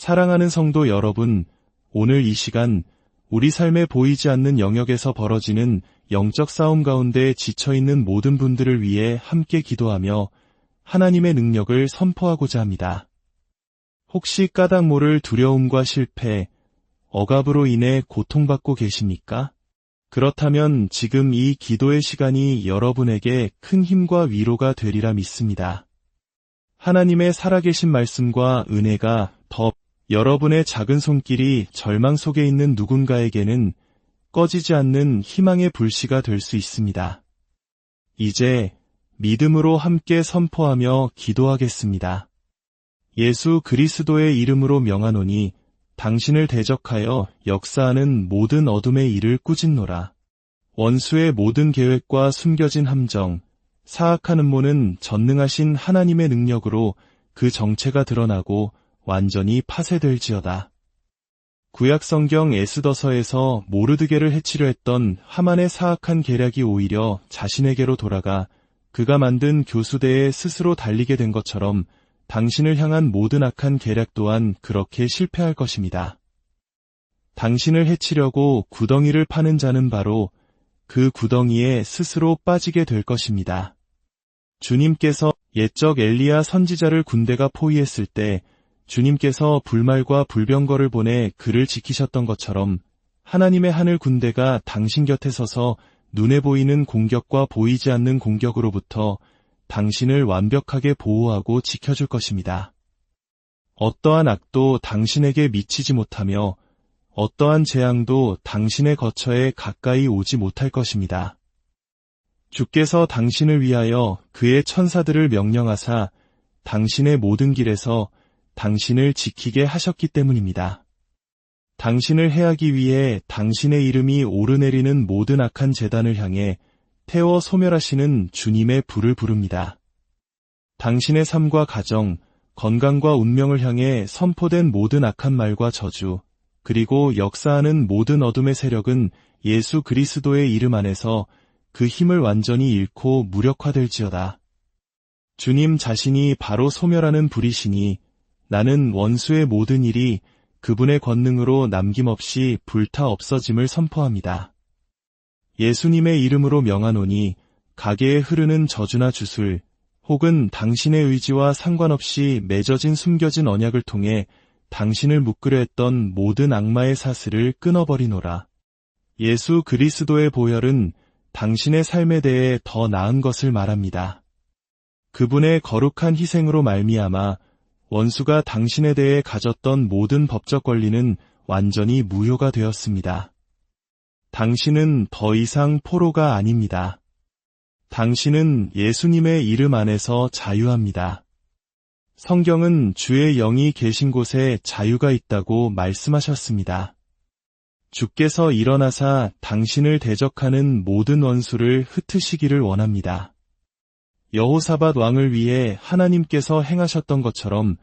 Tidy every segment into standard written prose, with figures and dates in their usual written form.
사랑하는 성도 여러분, 오늘 이 시간 우리 삶에 보이지 않는 영역에서 벌어지는 영적 싸움 가운데 지쳐있는 모든 분들을 위해 함께 기도하며 하나님의 능력을 선포하고자 합니다. 혹시 까닭 모를 두려움과 실패, 억압으로 인해 고통받고 계십니까? 그렇다면 지금 이 기도의 시간이 여러분에게 큰 힘과 위로가 되리라 믿습니다. 하나님의 살아계신 말씀과 은혜가 여러분의 작은 손길이 절망 속에 있는 누군가에게는 꺼지지 않는 희망의 불씨가 될 수 있습니다. 이제 믿음으로 함께 선포하며 기도하겠습니다. 예수 그리스도의 이름으로 명하노니 당신을 대적하여 역사하는 모든 어둠의 일을 꾸짖노라. 원수의 모든 계획과 숨겨진 함정, 사악한 음모는 전능하신 하나님의 능력으로 그 정체가 드러나고 완전히 파쇄될지어다. 구약성경 에스더서에서 모르드게를 해치려 했던 하만의 사악한 계략이 오히려 자신에게로 돌아가 그가 만든 교수대에 스스로 달리게 된 것처럼 당신을 향한 모든 악한 계략 또한 그렇게 실패할 것입니다. 당신을 해치려고 구덩이를 파는 자는 바로 그 구덩이에 스스로 빠지게 될 것입니다. 주님께서 옛적 엘리야 선지자를 군대가 포위했을 때 주님께서 불말과 불병거를 보내 그를 지키셨던 것처럼 하나님의 하늘 군대가 당신 곁에 서서 눈에 보이는 공격과 보이지 않는 공격으로부터 당신을 완벽하게 보호하고 지켜줄 것입니다. 어떠한 악도 당신에게 미치지 못하며 어떠한 재앙도 당신의 거처에 가까이 오지 못할 것입니다. 주께서 당신을 위하여 그의 천사들을 명령하사 당신의 모든 길에서 당신을 지키게 하셨기 때문입니다. 당신을 해하기 위해 당신의 이름이 오르내리는 모든 악한 재단을 향해 태워 소멸하시는 주님의 불을 부릅니다. 당신의 삶과 가정, 건강과 운명을 향해 선포된 모든 악한 말과 저주, 그리고 역사하는 모든 어둠의 세력은 예수 그리스도의 이름 안에서 그 힘을 완전히 잃고 무력화될지어다. 주님 자신이 바로 소멸하는 불이시니 나는 원수의 모든 일이 그분의 권능으로 남김없이 불타 없어짐을 선포합니다. 예수님의 이름으로 명하노니 가게에 흐르는 저주나 주술, 혹은 당신의 의지와 상관없이 맺어진 숨겨진 언약을 통해 당신을 묶으려 했던 모든 악마의 사슬을 끊어버리노라. 예수 그리스도의 보혈은 당신의 삶에 대해 더 나은 것을 말합니다. 그분의 거룩한 희생으로 말미암아 원수가 당신에 대해 가졌던 모든 법적 권리는 완전히 무효가 되었습니다. 당신은 더 이상 포로가 아닙니다. 당신은 예수님의 이름 안에서 자유합니다. 성경은 주의 영이 계신 곳에 자유가 있다고 말씀하셨습니다. 주께서 일어나사 당신을 대적하는 모든 원수를 흩으시기를 원합니다. 여호사밧 왕을 위해 하나님께서 행하셨던 것처럼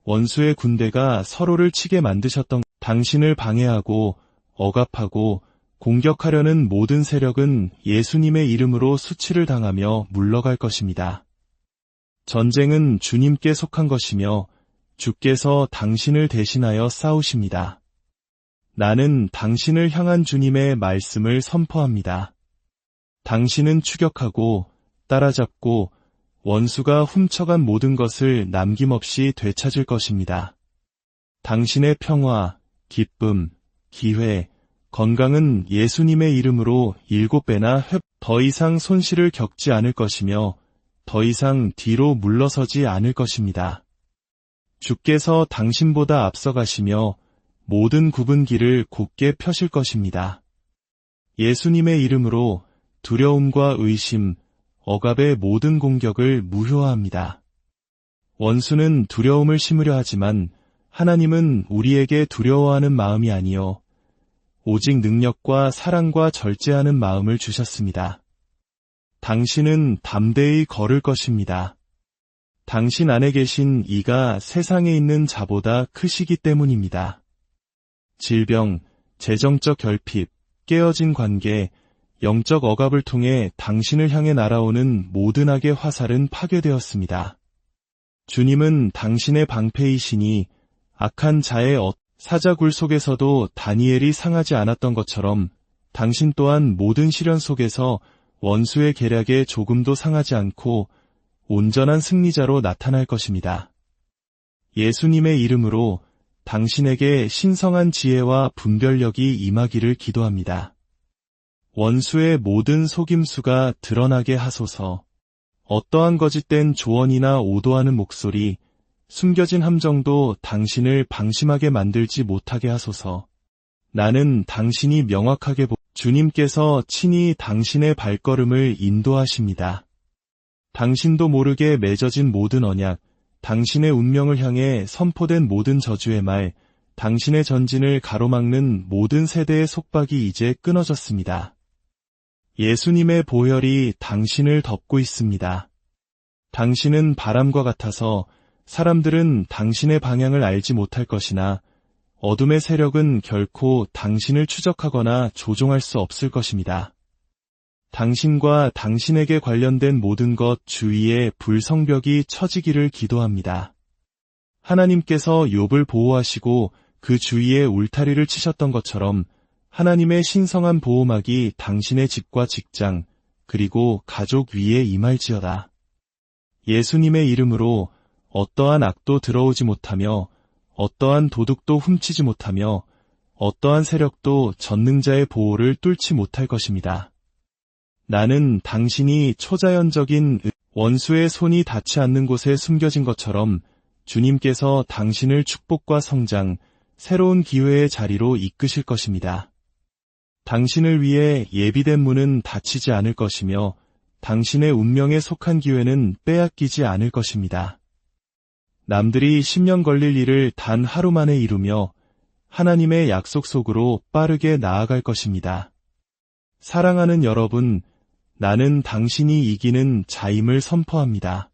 원수의 군대가 서로를 치게 만드셨던 당신을 방해하고 억압하고 공격하려는 모든 세력은 예수님의 이름으로 수치를 당하며 물러갈 것입니다. 전쟁은 주님께 속한 것이며 주께서 당신을 대신하여 싸우십니다. 나는 당신을 향한 주님의 말씀을 선포합니다. 당신은 추격하고 따라잡고 원수가 훔쳐간 모든 것을 남김없이 되찾을 것입니다. 당신의 평화, 기쁨, 기회, 건강은 예수님의 이름으로 7배나 더 이상 손실을 겪지 않을 것이며 더 이상 뒤로 물러서지 않을 것입니다. 주께서 당신보다 앞서가시며 모든 굽은 길을 곧게 펴실 것입니다. 예수님의 이름으로 두려움과 의심, 억압의 모든 공격을 무효화합니다. 원수는 두려움을 심으려 하지만 하나님은 우리에게 두려워하는 마음이 아니요 오직 능력과 사랑과 절제하는 마음을 주셨습니다. 당신은 담대히 걸을 것입니다. 당신 안에 계신 이가 세상에 있는 자보다 크시기 때문입니다. 질병, 재정적 결핍, 깨어진 관계, 영적 억압을 통해 당신을 향해 날아오는 모든 악의 화살은 파괴되었습니다. 주님은 당신의 방패이시니 악한 자의 사자굴 속에서도 다니엘이 상하지 않았던 것처럼 당신 또한 모든 시련 속에서 원수의 계략에 조금도 상하지 않고 온전한 승리자로 나타날 것입니다. 예수님의 이름으로 당신에게 신성한 지혜와 분별력이 임하기를 기도합니다. 원수의 모든 속임수가 드러나게 하소서. 어떠한 거짓된 조언이나 오도하는 목소리, 숨겨진 함정도 당신을 방심하게 만들지 못하게 하소서. 나는 당신이 명확하게 주님께서 친히 당신의 발걸음을 인도하십니다. 당신도 모르게 맺어진 모든 언약, 당신의 운명을 향해 선포된 모든 저주의 말, 당신의 전진을 가로막는 모든 세대의 속박이 이제 끊어졌습니다. 예수님의 보혈이 당신을 덮고 있습니다. 당신은 바람과 같아서 사람들은 당신의 방향을 알지 못할 것이나 어둠의 세력은 결코 당신을 추적하거나 조종할 수 없을 것입니다. 당신과 당신에게 관련된 모든 것 주위에 불성벽이 쳐지기를 기도합니다. 하나님께서 욥을 보호하시고 그 주위에 울타리를 치셨던 것처럼 하나님의 신성한 보호막이 당신의 집과 직장, 그리고 가족 위에 임할지어다. 예수님의 이름으로 어떠한 악도 들어오지 못하며 어떠한 도둑도 훔치지 못하며 어떠한 세력도 전능자의 보호를 뚫지 못할 것입니다. 나는 당신이 초자연적인 원수의 손이 닿지 않는 곳에 숨겨진 것처럼 주님께서 당신을 축복과 성장, 새로운 기회의 자리로 이끄실 것입니다. 당신을 위해 예비된 문은 닫히지 않을 것이며 당신의 운명에 속한 기회는 빼앗기지 않을 것입니다. 남들이 10년 걸릴 일을 단 하루 만에 이루며 하나님의 약속 속으로 빠르게 나아갈 것입니다. 사랑하는 여러분, 나는 당신이 이기는 자임을 선포합니다.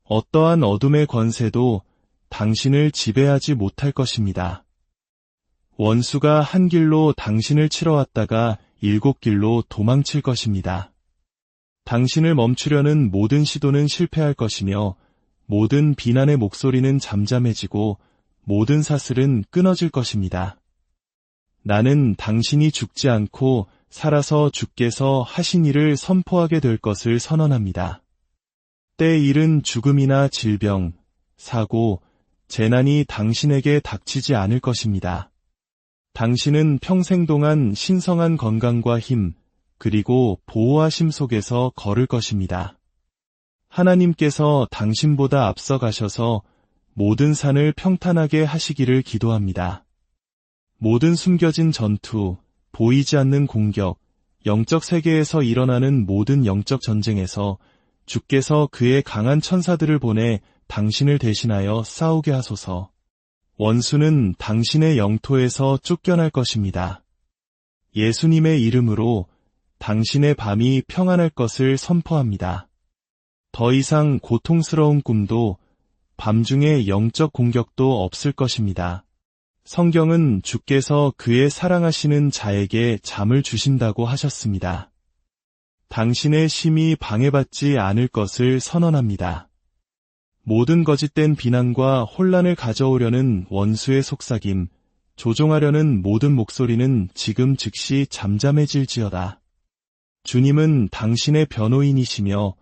어떠한 어둠의 권세도 당신을 지배하지 못할 것입니다. 원수가 한 길로 당신을 치러 왔다가 7길로 도망칠 것입니다. 당신을 멈추려는 모든 시도는 실패할 것이며 모든 비난의 목소리는 잠잠해지고 모든 사슬은 끊어질 것입니다. 나는 당신이 죽지 않고 살아서 주께서 하신 일을 선포하게 될 것을 선언합니다. 때에 이른 죽음이나 질병, 사고, 재난이 당신에게 닥치지 않을 것입니다. 당신은 평생 동안 신성한 건강과 힘, 그리고 보호하심 속에서 걸을 것입니다. 하나님께서 당신보다 앞서 가셔서 모든 산을 평탄하게 하시기를 기도합니다. 모든 숨겨진 전투, 보이지 않는 공격, 영적 세계에서 일어나는 모든 영적 전쟁에서 주께서 그의 강한 천사들을 보내 당신을 대신하여 싸우게 하소서. 원수는 당신의 영토에서 쫓겨날 것입니다. 예수님의 이름으로 당신의 밤이 평안할 것을 선포합니다. 더 이상 고통스러운 꿈도 밤중에 영적 공격도 없을 것입니다. 성경은 주께서 그의 사랑하시는 자에게 잠을 주신다고 하셨습니다. 당신의 심히 방해받지 않을 것을 선언합니다. 모든 거짓된 비난과 혼란을 가져오려는 원수의 속삭임, 조종하려는 모든 목소리는 지금 즉시 잠잠해질지어다. 주님은 당신의 변호인이시며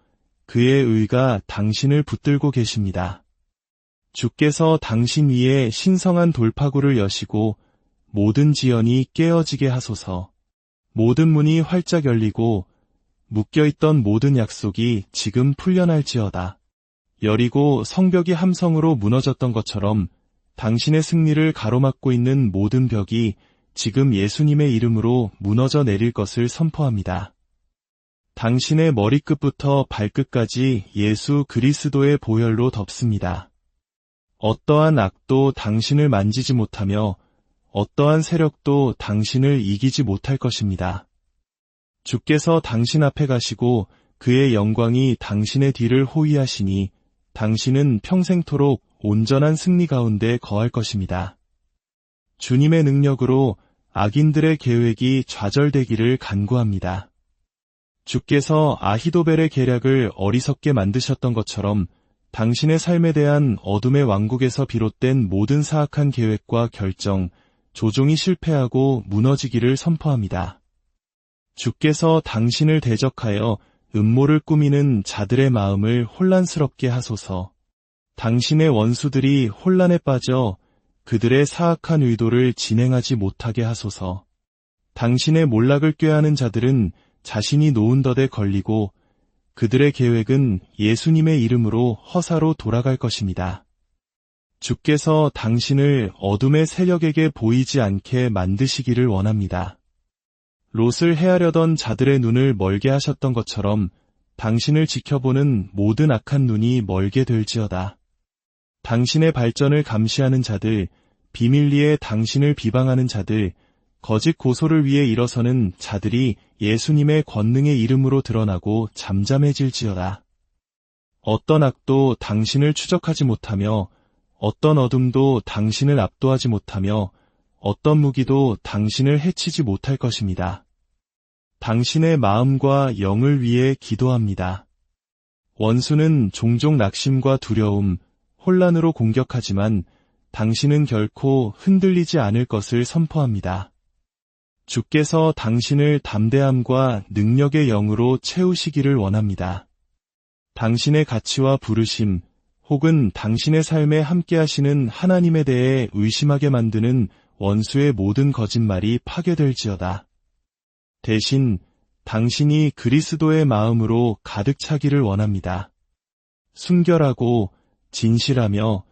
그의 의가 당신을 붙들고 계십니다. 주께서 당신 위에 신성한 돌파구를 여시고 모든 지연이 깨어지게 하소서. 모든 문이 활짝 열리고 묶여있던 모든 약속이 지금 풀려날지어다. 여리고 성벽이 함성으로 무너졌던 것처럼 당신의 승리를 가로막고 있는 모든 벽이 지금 예수님의 이름으로 무너져 내릴 것을 선포합니다. 당신의 머리끝부터 발끝까지 예수 그리스도의 보혈로 덮습니다. 어떠한 악도 당신을 만지지 못하며 어떠한 세력도 당신을 이기지 못할 것입니다. 주께서 당신 앞에 가시고 그의 영광이 당신의 뒤를 호위하시니 당신은 평생토록 온전한 승리 가운데 거할 것입니다. 주님의 능력으로 악인들의 계획이 좌절되기를 간구합니다. 주께서 아히도벨의 계략을 어리석게 만드셨던 것처럼 당신의 삶에 대한 어둠의 왕국에서 비롯된 모든 사악한 계획과 결정, 조종이 실패하고 무너지기를 선포합니다. 주께서 당신을 대적하여 음모를 꾸미는 자들의 마음을 혼란스럽게 하소서. 당신의 원수들이 혼란에 빠져 그들의 사악한 의도를 진행하지 못하게 하소서. 당신의 몰락을 꾀하는 자들은 자신이 놓은 덫에 걸리고 그들의 계획은 예수님의 이름으로 허사로 돌아갈 것입니다. 주께서 당신을 어둠의 세력에게 보이지 않게 만드시기를 원합니다. 롯을 해하려던 자들의 눈을 멀게 하셨던 것처럼 당신을 지켜보는 모든 악한 눈이 멀게 될지어다. 당신의 발전을 감시하는 자들, 비밀리에 당신을 비방하는 자들, 거짓 고소를 위해 일어서는 자들이 예수님의 권능의 이름으로 드러나고 잠잠해질지어다. 어떤 악도 당신을 추적하지 못하며 어떤 어둠도 당신을 압도하지 못하며 어떤 무기도 당신을 해치지 못할 것입니다. 당신의 마음과 영을 위해 기도합니다. 원수는 종종 낙심과 두려움, 혼란으로 공격하지만 당신은 결코 흔들리지 않을 것을 선포합니다. 주께서 당신을 담대함과 능력의 영으로 채우시기를 원합니다. 당신의 가치와 부르심, 혹은 당신의 삶에 함께하시는 하나님에 대해 의심하게 만드는 원수의 모든 거짓말이 파괴될지어다. 대신 당신이 그리스도의 마음으로 가득 차기를 원합니다. 순결하고 진실하며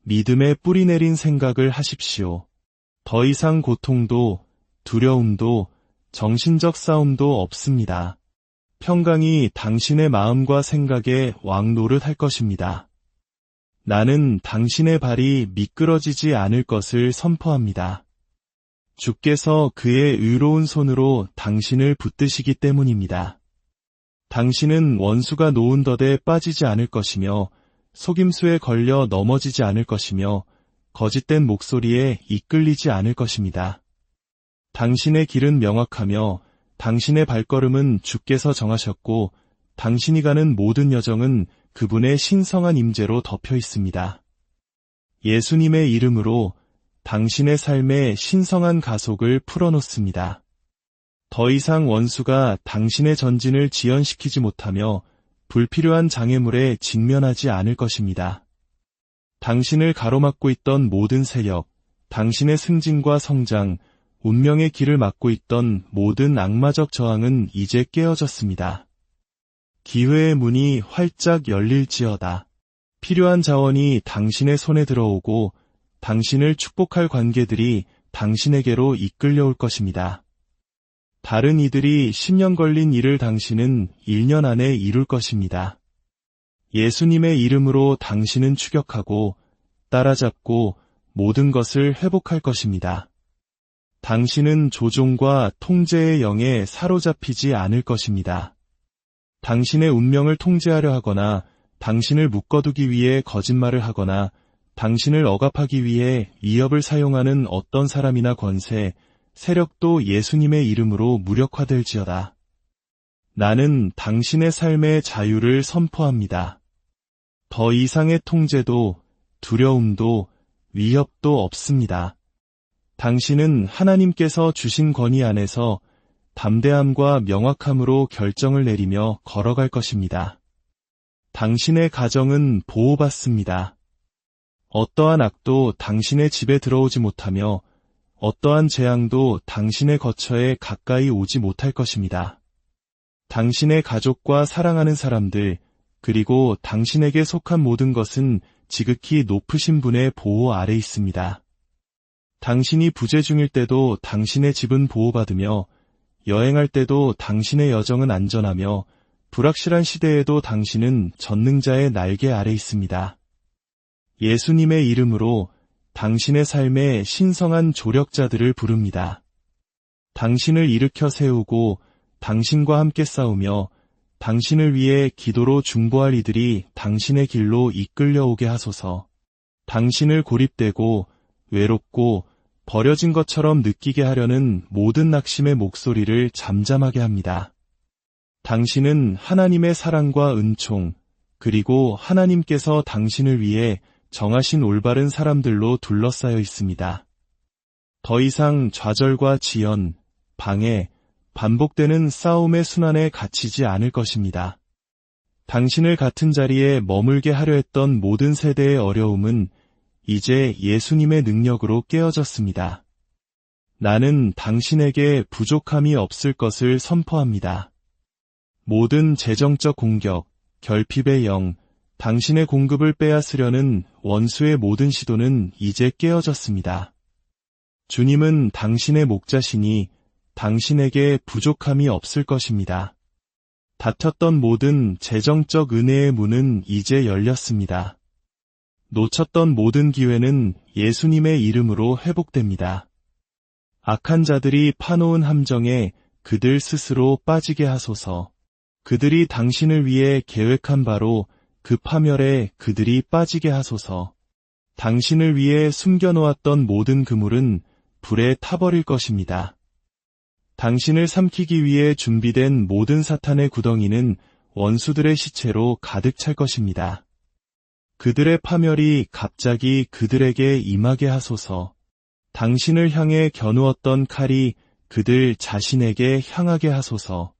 믿음에 뿌리 내린 생각을 하십시오. 더 이상 고통도 두려움도 정신적 싸움도 없습니다. 평강이 당신의 마음과 생각에 왕노릇할 것입니다. 나는 당신의 발이 미끄러지지 않을 것을 선포합니다. 주께서 그의 의로운 손으로 당신을 붙드시기 때문입니다. 당신은 원수가 놓은 덫에 빠지지 않을 것이며 속임수에 걸려 넘어지지 않을 것이며 거짓된 목소리에 이끌리지 않을 것입니다. 당신의 길은 명확하며 당신의 발걸음은 주께서 정하셨고 당신이 가는 모든 여정은 그분의 신성한 임재로 덮여 있습니다. 예수님의 이름으로 당신의 삶에 신성한 가속을 풀어놓습니다. 더 이상 원수가 당신의 전진을 지연시키지 못하며 불필요한 장애물에 직면하지 않을 것입니다. 당신을 가로막고 있던 모든 세력, 당신의 승진과 성장, 운명의 길을 막고 있던 모든 악마적 저항은 이제 깨어졌습니다. 기회의 문이 활짝 열릴지어다. 필요한 자원이 당신의 손에 들어오고 당신을 축복할 관계들이 당신에게로 이끌려올 것입니다. 다른 이들이 10년 걸린 일을 당신은 1년 안에 이룰 것입니다. 예수님의 이름으로 당신은 추격하고 따라잡고 모든 것을 회복할 것입니다. 당신은 조종과 통제의 영에 사로잡히지 않을 것입니다. 당신의 운명을 통제하려 하거나 당신을 묶어두기 위해 거짓말을 하거나 당신을 억압하기 위해 위협을 사용하는 어떤 사람이나 권세, 세력도 예수님의 이름으로 무력화될지어다. 나는 당신의 삶의 자유를 선포합니다. 더 이상의 통제도 두려움도 위협도 없습니다. 당신은 하나님께서 주신 권위 안에서 담대함과 명확함으로 결정을 내리며 걸어갈 것입니다. 당신의 가정은 보호받습니다. 어떠한 악도 당신의 집에 들어오지 못하며 어떠한 재앙도 당신의 거처에 가까이 오지 못할 것입니다. 당신의 가족과 사랑하는 사람들, 그리고 당신에게 속한 모든 것은 지극히 높으신 분의 보호 아래 있습니다. 당신이 부재 중일 때도 당신의 집은 보호받으며 여행할 때도 당신의 여정은 안전하며 불확실한 시대에도 당신은 전능자의 날개 아래 있습니다. 예수님의 이름으로 당신의 삶에 신성한 조력자들을 부릅니다. 당신을 일으켜 세우고 당신과 함께 싸우며 당신을 위해 기도로 중보할 이들이 당신의 길로 이끌려오게 하소서. 당신을 고립되고 외롭고 버려진 것처럼 느끼게 하려는 모든 낙심의 목소리를 잠잠하게 합니다. 당신은 하나님의 사랑과 은총, 그리고 하나님께서 당신을 위해 정하신 올바른 사람들로 둘러싸여 있습니다. 더 이상 좌절과 지연, 방해, 반복되는 싸움의 순환에 갇히지 않을 것입니다. 당신을 같은 자리에 머물게 하려 했던 모든 세대의 어려움은 이제 예수님의 능력으로 깨어졌습니다. 나는 당신에게 부족함이 없을 것을 선포합니다. 모든 재정적 공격, 결핍의 영, 당신의 공급을 빼앗으려는 원수의 모든 시도는 이제 깨어졌습니다. 주님은 당신의 목자시니 당신에게 부족함이 없을 것입니다. 닫혔던 모든 재정적 은혜의 문은 이제 열렸습니다. 놓쳤던 모든 기회는 예수님의 이름으로 회복됩니다. 악한 자들이 파놓은 함정에 그들 스스로 빠지게 하소서. 그들이 당신을 위해 계획한 바로 그 파멸에 그들이 빠지게 하소서. 당신을 위해 숨겨놓았던 모든 그물은 불에 타버릴 것입니다. 당신을 삼키기 위해 준비된 모든 사탄의 구덩이는 원수들의 시체로 가득 찰 것입니다. 그들의 파멸이 갑자기 그들에게 임하게 하소서. 당신을 향해 겨누었던 칼이 그들 자신에게 향하게 하소서.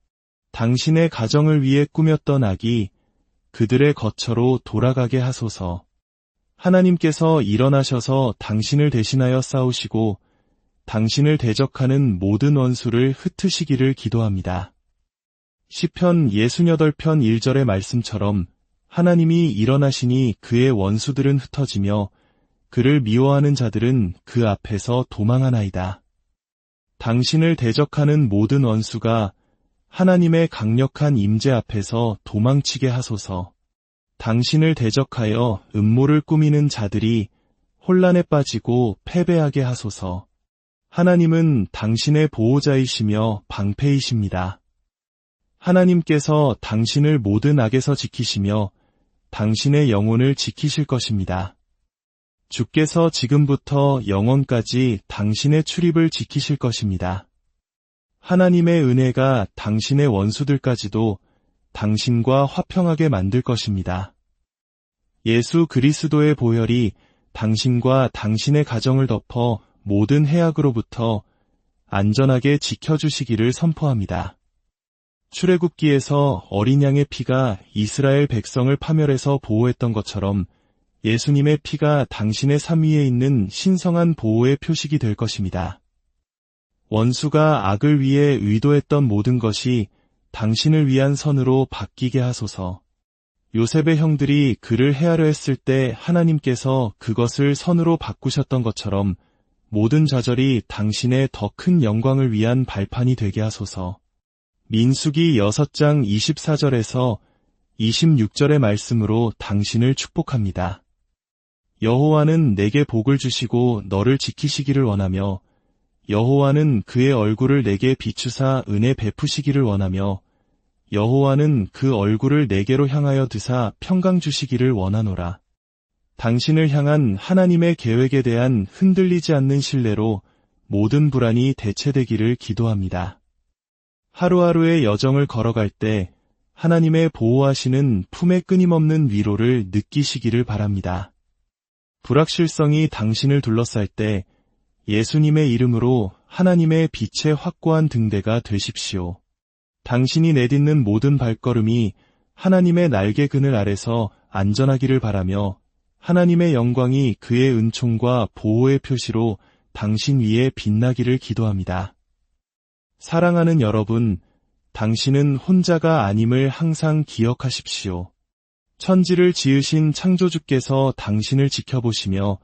당신의 가정을 위해 꾸몄던 악이 그들의 거처로 돌아가게 하소서. 하나님께서 일어나셔서 당신을 대신하여 싸우시고 당신을 대적하는 모든 원수를 흩으시기를 기도합니다. 시편 68편 1절의 말씀처럼 하나님이 일어나시니 그의 원수들은 흩어지며 그를 미워하는 자들은 그 앞에서 도망하나이다. 당신을 대적하는 모든 원수가 하나님의 강력한 임재 앞에서 도망치게 하소서. 당신을 대적하여 음모를 꾸미는 자들이 혼란에 빠지고 패배하게 하소서. 하나님은 당신의 보호자이시며 방패이십니다. 하나님께서 당신을 모든 악에서 지키시며 당신의 영혼을 지키실 것입니다. 주께서 지금부터 영원까지 당신의 출입을 지키실 것입니다. 하나님의 은혜가 당신의 원수들까지도 당신과 화평하게 만들 것입니다. 예수 그리스도의 보혈이 당신과 당신의 가정을 덮어 모든 해악으로부터 안전하게 지켜주시기를 선포합니다. 출애굽기에서 어린 양의 피가 이스라엘 백성을 파멸해서 보호했던 것처럼 예수님의 피가 당신의 삶 위에 있는 신성한 보호의 표식이 될 것입니다. 원수가 악을 위해 의도했던 모든 것이 당신을 위한 선으로 바뀌게 하소서. 요셉의 형들이 그를 해하려 했을 때 하나님께서 그것을 선으로 바꾸셨던 것처럼 모든 좌절이 당신의 더 큰 영광을 위한 발판이 되게 하소서. 민수기 6장 24절에서 26절의 말씀으로 당신을 축복합니다. 여호와는 내게 복을 주시고 너를 지키시기를 원하며 여호와는 그의 얼굴을 내게 비추사 은혜 베푸시기를 원하며 여호와는 그 얼굴을 내게로 향하여 드사 평강 주시기를 원하노라. 당신을 향한 하나님의 계획에 대한 흔들리지 않는 신뢰로 모든 불안이 대체되기를 기도합니다. 하루하루의 여정을 걸어갈 때 하나님의 보호하시는 품에 끊임없는 위로를 느끼시기를 바랍니다. 불확실성이 당신을 둘러쌀 때 예수님의 이름으로 하나님의 빛의 확고한 등대가 되십시오. 당신이 내딛는 모든 발걸음이 하나님의 날개 그늘 아래서 안전하기를 바라며 하나님의 영광이 그의 은총과 보호의 표시로 당신 위에 빛나기를 기도합니다. 사랑하는 여러분, 당신은 혼자가 아님을 항상 기억하십시오. 천지를 지으신 창조주께서 당신을 지켜보시며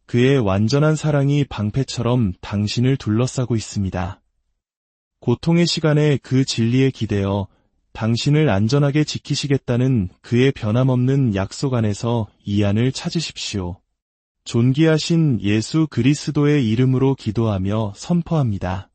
그의 완전한 사랑이 방패처럼 당신을 둘러싸고 있습니다. 고통의 시간에 그 진리에 기대어 당신을 안전하게 지키시겠다는 그의 변함없는 약속 안에서 이 안을 찾으십시오. 존귀하신 예수 그리스도의 이름으로 기도하며 선포합니다.